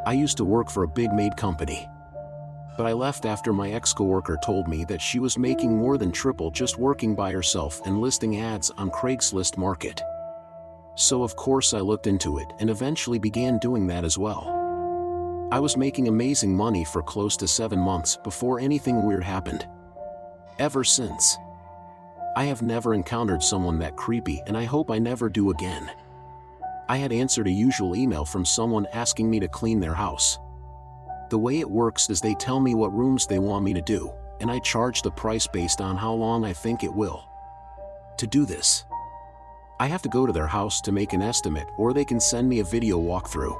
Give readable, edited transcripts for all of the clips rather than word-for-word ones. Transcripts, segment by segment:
I used to work for a big maid company. But I left after my ex-coworker told me that she was making more than triple just working by herself and listing ads on Craigslist market. So of course I looked into it and eventually began doing that as well. I was making amazing money for close to 7 months before anything weird happened. Ever since, I have never encountered someone that creepy, and I hope I never do again. I had answered a usual email from someone asking me to clean their house. The way it works is they tell me what rooms they want me to do, and I charge the price based on how long I think it will. To do this, I have to go to their house to make an estimate, or they can send me a video walkthrough.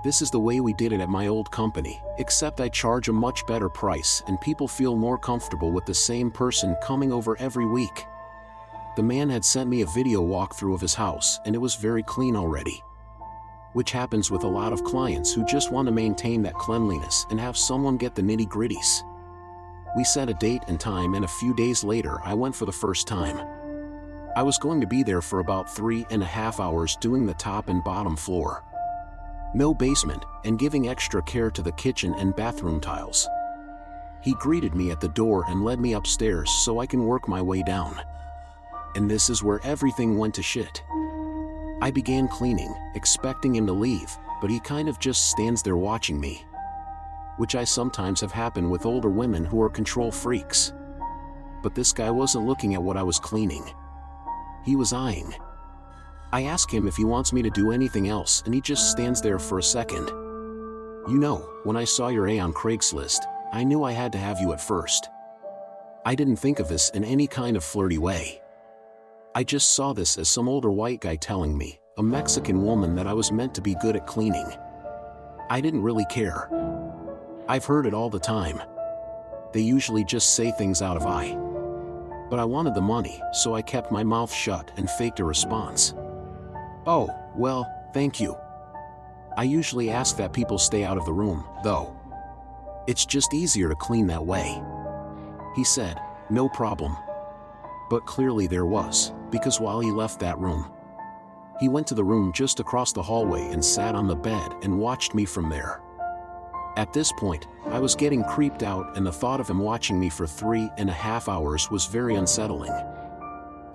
This is the way we did it at my old company, except I charge a much better price and people feel more comfortable with the same person coming over every week. The man had sent me a video walkthrough of his house, and it was very clean already. Which happens with a lot of clients who just want to maintain that cleanliness and have someone get the nitty-gritties. We set a date and time, and a few days later I went for the first time. I was going to be there for about 3.5 hours doing the top and bottom floor. No basement, and giving extra care to the kitchen and bathroom tiles. He greeted me at the door and led me upstairs so I can work my way down. And this is where everything went to shit. I began cleaning, expecting him to leave, but he kind of just stands there watching me. Which I sometimes have happen with older women who are control freaks. But this guy wasn't looking at what I was cleaning. He was eyeing. I ask him if he wants me to do anything else, and he just stands there for a second. You know, when I saw your A on Craigslist, I knew I had to have you at first. I didn't think of this in any kind of flirty way. I just saw this as some older white guy telling me, a Mexican woman, that I was meant to be good at cleaning. I didn't really care. I've heard it all the time. They usually just say things out of eye. But I wanted the money, so I kept my mouth shut and faked a response. Oh, well, thank you. I usually ask that people stay out of the room, though. It's just easier to clean that way. He said, no problem. But clearly there was, because while he left that room, he went to the room just across the hallway and sat on the bed and watched me from there. At this point, I was getting creeped out, and the thought of him watching me for 3.5 hours was very unsettling.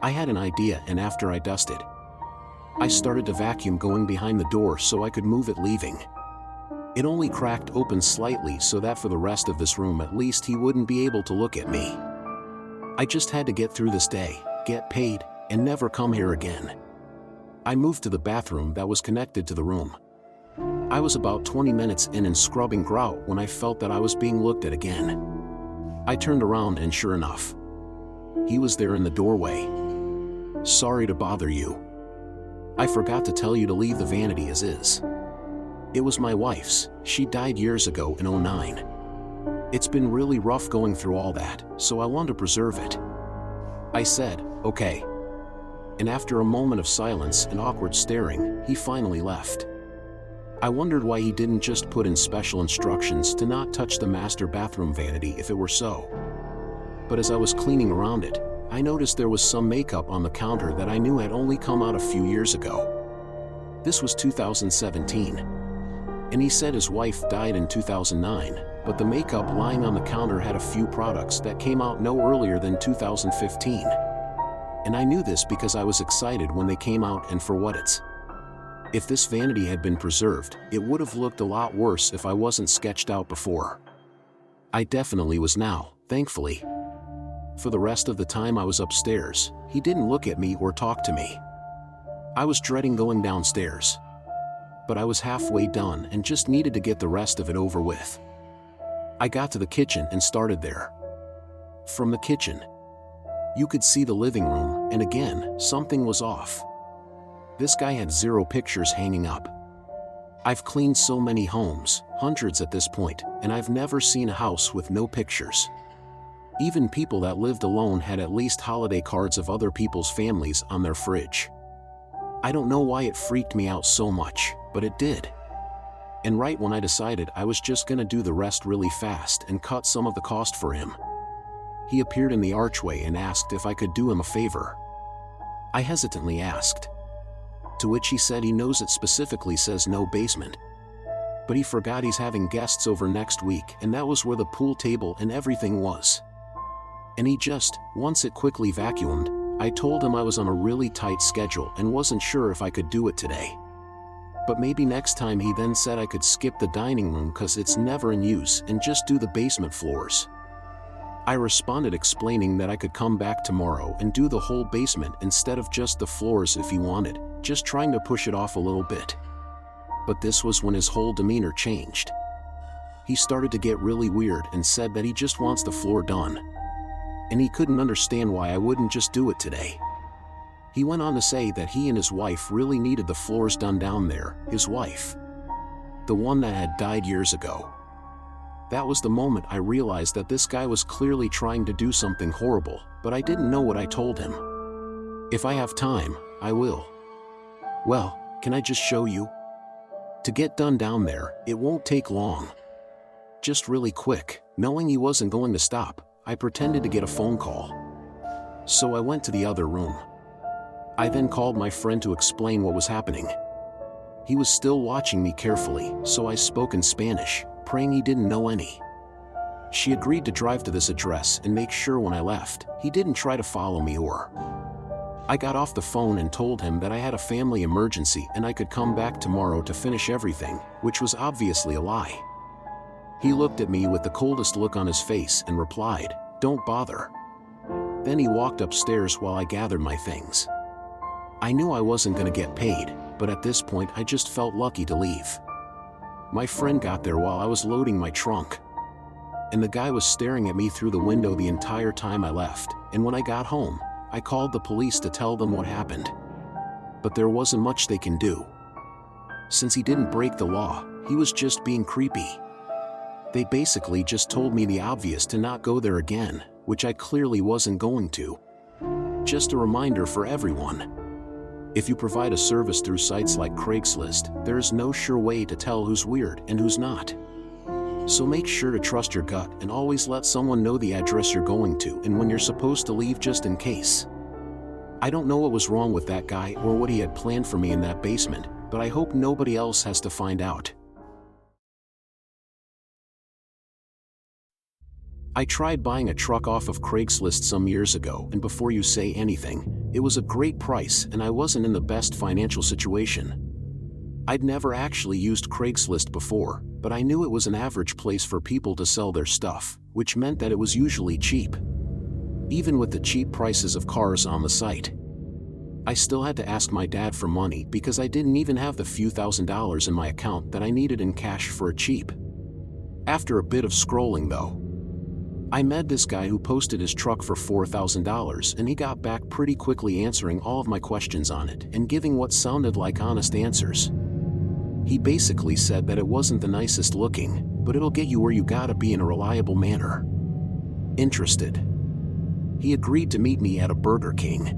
I had an idea, and after I dusted, I started to vacuum going behind the door so I could move it leaving. It only cracked open slightly so that for the rest of this room at least he wouldn't be able to look at me. I just had to get through this day, get paid, and never come here again. I moved to the bathroom that was connected to the room. I was about 20 minutes in and scrubbing grout when I felt that I was being looked at again. I turned around, and sure enough, he was there in the doorway. Sorry to bother you. I forgot to tell you to leave the vanity as is. It was my wife's. She died years ago in '09. It's been really rough going through all that, so I want to preserve it. I said, okay. And after a moment of silence and awkward staring, he finally left. I wondered why he didn't just put in special instructions to not touch the master bathroom vanity if it were so. But as I was cleaning around it, I noticed there was some makeup on the counter that I knew had only come out a few years ago. This was 2017. And he said his wife died in 2009, but the makeup lying on the counter had a few products that came out no earlier than 2015. And I knew this because I was excited when they came out, and for what it's. If this vanity had been preserved, it would have looked a lot worse if I wasn't sketched out before. I definitely was now, thankfully. For the rest of the time I was upstairs, he didn't look at me or talk to me. I was dreading going downstairs. But I was halfway done and just needed to get the rest of it over with. I got to the kitchen and started there. From the kitchen, you could see the living room, and again, something was off. This guy had 0 pictures hanging up. I've cleaned so many homes, hundreds at this point, and I've never seen a house with no pictures. Even people that lived alone had at least holiday cards of other people's families on their fridge. I don't know why it freaked me out so much, but it did. And right when I decided I was just gonna do the rest really fast and cut some of the cost for him, he appeared in the archway and asked if I could do him a favor. I hesitantly asked. To which he said he knows it specifically says no basement. but he forgot he's having guests over next week, and that was where the pool table and everything was. And he just, once it quickly vacuumed, I told him I was on a really tight schedule and wasn't sure if I could do it today. But maybe next time. He then said I could skip the dining room cause it's never in use and just do the basement floors. I responded explaining that I could come back tomorrow and do the whole basement instead of just the floors if he wanted, just trying to push it off a little bit. But this was when his whole demeanor changed. He started to get really weird and said that he just wants the floor done. And he couldn't understand why I wouldn't just do it today. He went on to say that he and his wife really needed the floors done down there, his wife. The one that had died years ago. That was the moment I realized that this guy was clearly trying to do something horrible, but I didn't know what I told him. If I have time, I will. Well, can I just show you? To get done down there, it won't take long. Just really quick. Knowing he wasn't going to stop, I pretended to get a phone call. So I went to the other room. I then called my friend to explain what was happening. He was still watching me carefully, so I spoke in Spanish, praying he didn't know any. She agreed to drive to this address and make sure when I left, he didn't try to follow me or. I got off the phone and told him that I had a family emergency and I could come back tomorrow to finish everything, which was obviously a lie. He looked at me with the coldest look on his face and replied, "Don't bother." Then he walked upstairs while I gathered my things. I knew I wasn't going to get paid, but at this point I just felt lucky to leave. My friend got there while I was loading my trunk. And the guy was staring at me through the window the entire time I left, and when I got home, I called the police to tell them what happened. But there wasn't much they can do. Since he didn't break the law, he was just being creepy. They basically just told me the obvious, to not go there again, which I clearly wasn't going to. Just a reminder for everyone. If you provide a service through sites like Craigslist, there is no sure way to tell who's weird and who's not. So make sure to trust your gut and always let someone know the address you're going to and when you're supposed to leave, just in case. I don't know what was wrong with that guy or what he had planned for me in that basement, but I hope nobody else has to find out. I tried buying a truck off of Craigslist some years ago, and before you say anything, it was a great price and I wasn't in the best financial situation. I'd never actually used Craigslist before, but I knew it was an average place for people to sell their stuff, which meant that it was usually cheap. Even with the cheap prices of cars on the site. I still had to ask my dad for money because I didn't even have the few $1,000s in my account that I needed in cash for a cheap. After a bit of scrolling though, I met this guy who posted his truck for $4,000 and he got back pretty quickly, answering all of my questions on it and giving what sounded like honest answers. He basically said that it wasn't the nicest looking, but it'll get you where you gotta be in a reliable manner. Interested? He agreed to meet me at a Burger King.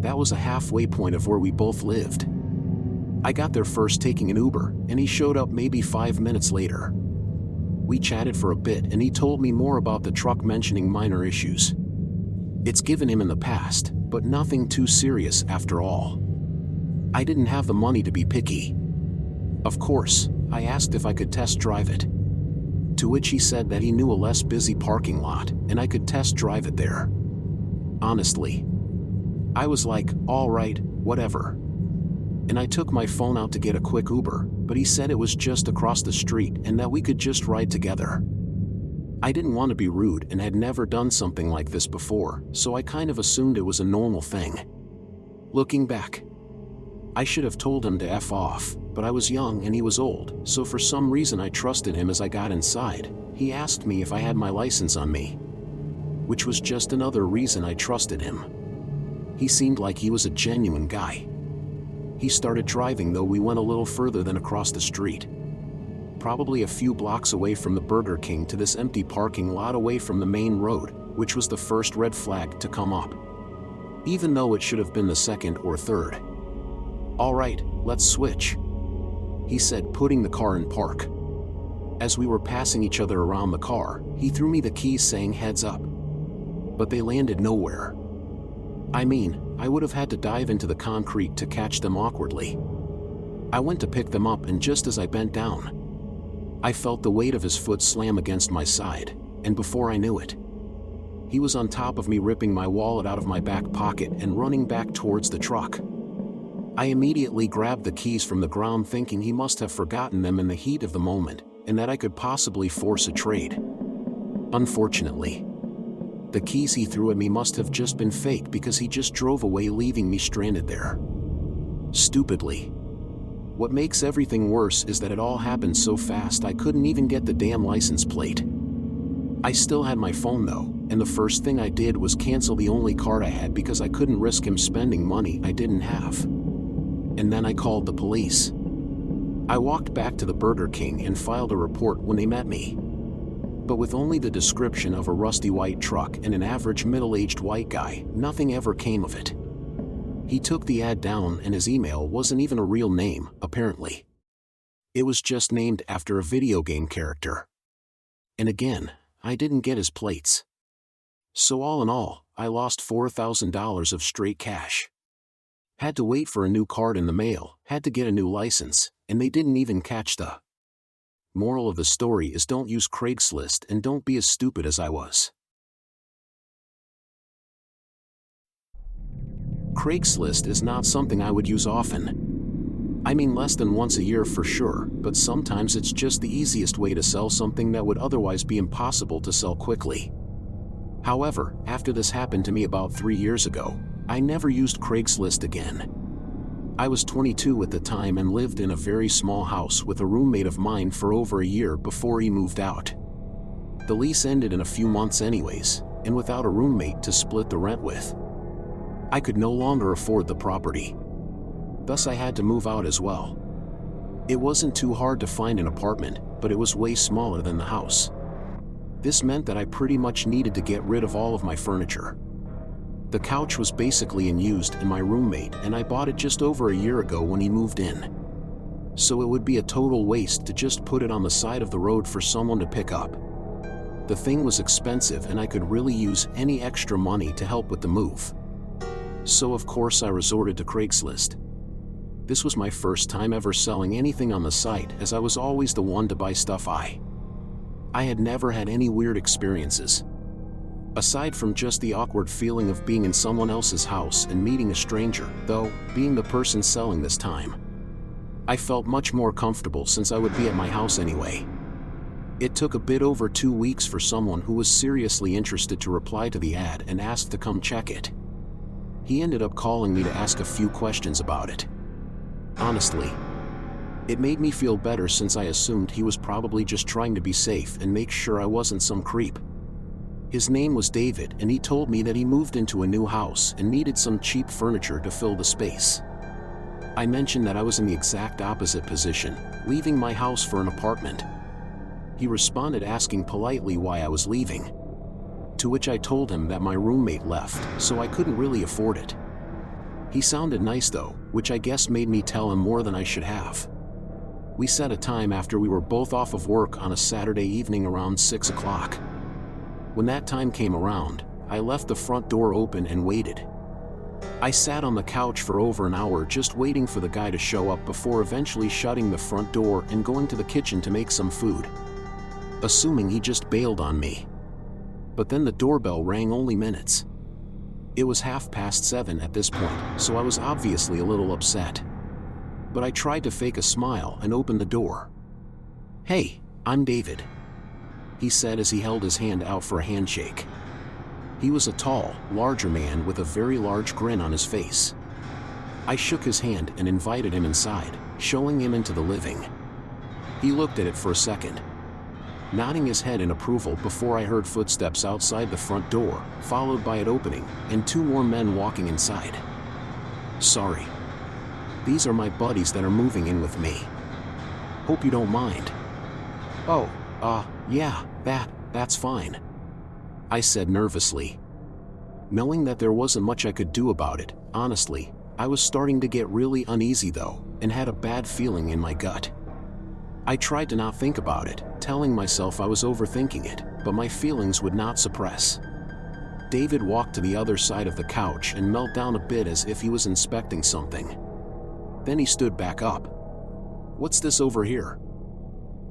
That was a halfway point of where we both lived. I got there first taking an Uber, and he showed up maybe 5 minutes later. We chatted for a bit and he told me more about the truck, mentioning minor issues it's given him in the past, but nothing too serious after all. I didn't have the money to be picky. Of course, I asked if I could test drive it. To which he said that he knew a less busy parking lot and I could test drive it there. Honestly, I was like, alright, whatever. And I took my phone out to get a quick Uber, but he said it was just across the street and that we could just ride together. I didn't want to be rude and had never done something like this before, so I kind of assumed it was a normal thing. Looking back, I should have told him to F off, but I was young and he was old, so for some reason I trusted him. As I got inside, he asked me if I had my license on me, which was just another reason I trusted him. He seemed like he was a genuine guy. He started driving though. We went a little further than across the street, probably a few blocks away from the Burger King, to this empty parking lot away from the main road, which was the first red flag to come up, even though it should have been the second or third. Alright, let's switch, he said, putting the car in park. As we were passing each other around the car, he threw me the keys saying heads up. But they landed nowhere. I mean, I would have had to dive into the concrete to catch them awkwardly. I went to pick them up and just as I bent down, I felt the weight of his foot slam against my side, and before I knew it, he was on top of me, ripping my wallet out of my back pocket and running back towards the truck. I immediately grabbed the keys from the ground, thinking he must have forgotten them in the heat of the moment, and that I could possibly force a trade. Unfortunately, the keys he threw at me must have just been fake, because he just drove away, leaving me stranded there. Stupidly. What makes everything worse is that it all happened so fast I couldn't even get the damn license plate. I still had my phone though, and the first thing I did was cancel the only card I had, because I couldn't risk him spending money I didn't have. And then I called the police. I walked back to the Burger King and filed a report when they met me. But with only the description of a rusty white truck and an average middle-aged white guy, nothing ever came of it. He took the ad down, and his email wasn't even a real name, apparently. It was just named after a video game character. And again, I didn't get his plates. So all in all, I lost $4,000 of straight cash. Had to wait for a new card in the mail, had to get a new license, and they didn't even catch the. Moral of the story is, don't use Craigslist and don't be as stupid as I was. Craigslist is not something I would use often. I mean, less than once a year for sure, but sometimes it's just the easiest way to sell something that would otherwise be impossible to sell quickly. However, after this happened to me about 3 years ago, I never used Craigslist again. I was 22 at the time and lived in a very small house with a roommate of mine for over a year before he moved out. The lease ended in a few months anyways, and without a roommate to split the rent with, I could no longer afford the property. Thus I had to move out as well. It wasn't too hard to find an apartment, but it was way smaller than the house. This meant that I pretty much needed to get rid of all of my furniture. The couch was basically unused, and my roommate and I bought it just over a year ago when he moved in. So it would be a total waste to just put it on the side of the road for someone to pick up. The thing was expensive, and I could really use any extra money to help with the move. So of course I resorted to Craigslist. This was my first time ever selling anything on the site, as I was always the one to buy stuff. I had never had any weird experiences. Aside from just the awkward feeling of being in someone else's house and meeting a stranger, though, being the person selling this time, I felt much more comfortable since I would be at my house anyway. It took a bit over 2 weeks for someone who was seriously interested to reply to the ad and ask to come check it. He ended up calling me to ask a few questions about it. Honestly, it made me feel better, since I assumed he was probably just trying to be safe and make sure I wasn't some creep. His name was David, and he told me that he moved into a new house and needed some cheap furniture to fill the space. I mentioned that I was in the exact opposite position, leaving my house for an apartment. He responded asking politely why I was leaving. To which I told him that my roommate left, so I couldn't really afford it. He sounded nice though, which I guess made me tell him more than I should have. We set a time after we were both off of work on a Saturday evening around 6 o'clock. When that time came around, I left the front door open and waited. I sat on the couch for over an hour just waiting for the guy to show up before eventually shutting the front door and going to the kitchen to make some food, assuming he just bailed on me. But then the doorbell rang only minutes. It was 7:30 at this point, so I was obviously a little upset. But I tried to fake a smile and opened the door. "Hey, I'm David," he said as he held his hand out for a handshake. He was a tall, larger man with a very large grin on his face. I shook his hand and invited him inside, showing him into the living. He looked at it for a second, nodding his head in approval before I heard footsteps outside the front door, followed by it opening, and 2 more men walking inside. "Sorry. These are my buddies that are moving in with me. Hope you don't mind." "Oh, yeah, that's fine," I said nervously. Knowing that there wasn't much I could do about it, honestly, I was starting to get really uneasy though, and had a bad feeling in my gut. I tried to not think about it, telling myself I was overthinking it, but my feelings would not suppress. David walked to the other side of the couch and knelt down a bit as if he was inspecting something. Then he stood back up. "What's this over here?"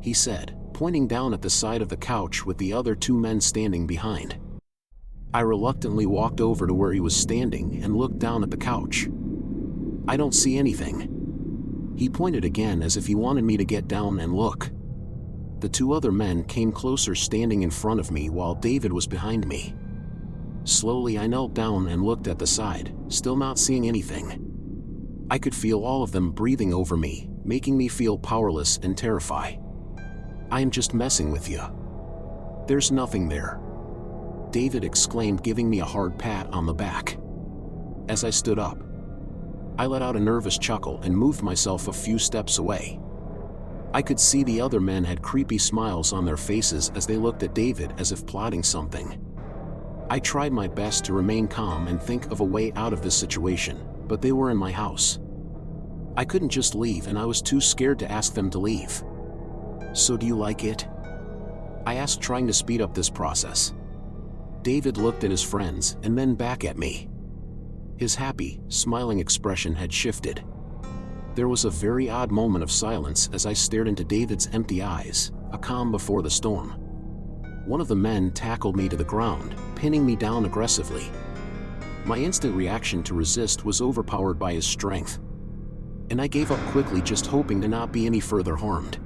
he said, pointing down at the side of the couch with the other two men standing behind. I reluctantly walked over to where he was standing and looked down at the couch. "I don't see anything." He pointed again as if he wanted me to get down and look. The two other men came closer, standing in front of me while David was behind me. Slowly I knelt down and looked at the side, still not seeing anything. I could feel all of them breathing over me, making me feel powerless and terrified. "I am just messing with you. There's nothing there," David exclaimed, giving me a hard pat on the back. As I stood up, I let out a nervous chuckle and moved myself a few steps away. I could see the other men had creepy smiles on their faces as they looked at David as if plotting something. I tried my best to remain calm and think of a way out of this situation, but they were in my house. I couldn't just leave, and I was too scared to ask them to leave. "So do you like it?" I asked, trying to speed up this process. David looked at his friends and then back at me. His happy, smiling expression had shifted. There was a very odd moment of silence as I stared into David's empty eyes, a calm before the storm. One of the men tackled me to the ground, pinning me down aggressively. My instant reaction to resist was overpowered by his strength, and I gave up quickly, just hoping to not be any further harmed.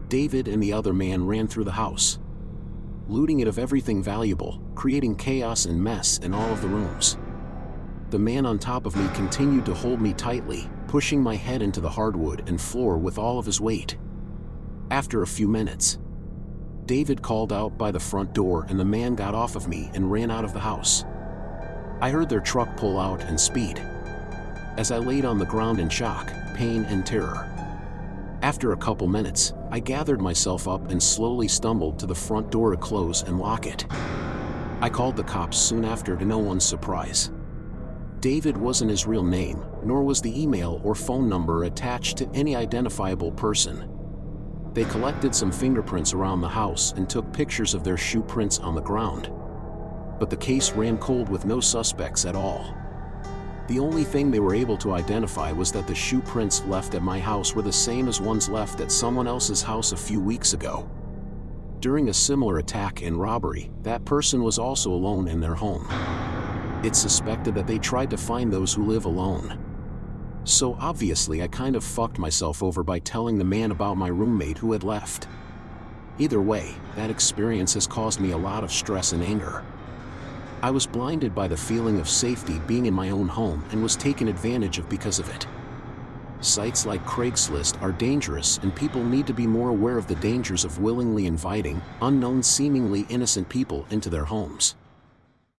David and the other man ran through the house, looting it of everything valuable, creating chaos and mess in all of the rooms. The man on top of me continued to hold me tightly, pushing my head into the hardwood and floor with all of his weight. After a few minutes, David called out by the front door, and the man got off of me and ran out of the house. I heard their truck pull out and speed, as I laid on the ground in shock, pain, and terror. After a couple minutes, I gathered myself up and slowly stumbled to the front door to close and lock it. I called the cops soon after, to no one's surprise. David wasn't his real name, nor was the email or phone number attached to any identifiable person. They collected some fingerprints around the house and took pictures of their shoe prints on the ground. But the case ran cold with no suspects at all. The only thing they were able to identify was that the shoe prints left at my house were the same as ones left at someone else's house a few weeks ago. During a similar attack and robbery, that person was also alone in their home. It's suspected that they tried to find those who live alone. So obviously I kind of fucked myself over by telling the man about my roommate who had left. Either way, that experience has caused me a lot of stress and anger. I was blinded by the feeling of safety being in my own home and was taken advantage of because of it. Sites like Craigslist are dangerous, and people need to be more aware of the dangers of willingly inviting unknown, seemingly innocent people into their homes.